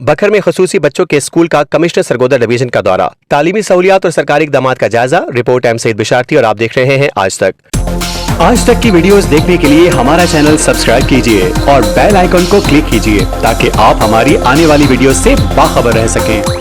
बखर में खसूसी बच्चों के स्कूल का कमिश्नर सरगोदा डिवीजन का दौरा, तालीमी सहूलियात और सरकारी इक़दामात का जायजा। रिपोर्ट एम सईद बिशारती और आप देख रहे हैं आज तक की वीडियोस देखने के लिए हमारा चैनल सब्सक्राइब कीजिए और बेल आइकन को क्लिक कीजिए ताकि आप हमारी आने वाली वीडियो से बाखबर रह सकें।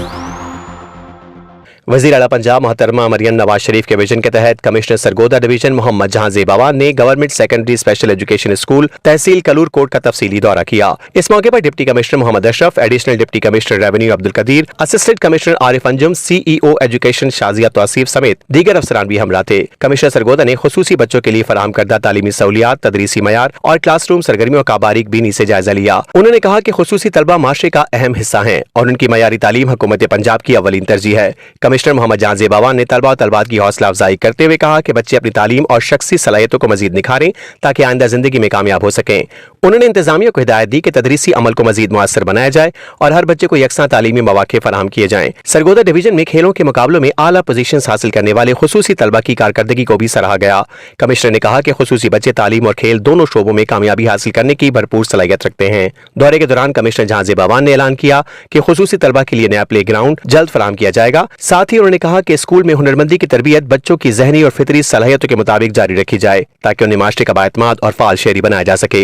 वज़ीर आला पंजाब मोहतरमा मरियम नवाज शरीफ के विजन के तहत कमिश्नर सरगोदा डिवीजन मोहम्मद जहां ज़ेबावान ने government secondary special education school तहसील कलूर कोट का तफसीली दौरा किया। इस मौके पर deputy commissioner Mohammad Ashraf, additional deputy commissioner revenue Abdul Qadeer, assistant commissioner Arif Anjum, CEO education Shazia Tauseef समेत दीगर अफसरान भी हमला थे। कमिश्नर सरगोदा ने खुसूसी बच्चों के लिए फराहम करदा तालीमी सहूलियात, तदरीसी मयार और क्लासरूम सरगर्मियों का बारीक बीनी से जायजा लिया। उन्होंने कहा कि खुसूसी तलबा माशरे का अहम हिस्सा हैं और उनकी मयारी तालीम हुकूमत पंजाब की अव्वलीन तरजीह है। कमिश्नर मोहम्मद जहां ज़ेबावान ने तलबा और तलबात की हौसला अफजाई करते हुए कहा कि बच्चे अपनी तालीम और शख्सी सलाहियतों को मजीद निखारें ताकि आइंदा जिंदगी में कामयाब हो सकें। उन्होंने इंतजामिया को हिदायत दी कि तदरीसी अमल को मजीद मुअस्सर बनाया जाए और हर बच्चे को यकसां तालीमी मौके फराहम किए जाएं। सरगोदा डिवीजन में खेलों के मुकाबलों में आला पोजीशन हासिल करने वाले खुसूसी तलबा की कारकर्दगी को भी सराहा गया। कमिश्नर ने कहा कि खुसूसी बच्चे तालीम और खेल दोनों शोबों में कामयाबी हासिल करने की भरपूर सलाहियत रखते हैं। दौरे के दौरान कमिश्नर जहां ज़ेबावान ने ऐलान किया कि खुसूसी तलबा के लिए नया प्ले ग्राउंड जल्द फराहम किया जाएगा। साथ ही उन्होंने कहा कि स्कूल में हुनरमंदी की तरबियत बच्चों की ज़हनी और फितरी सलाहियतों के मुताबिक जारी रखी जाए ताकि उन्हें माशरे का बाएतमाद और फाल शहरी बनाया जा सके।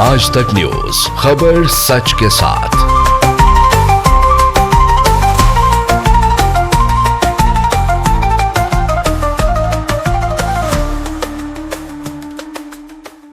आज तक न्यूज़, खबर सच के साथ।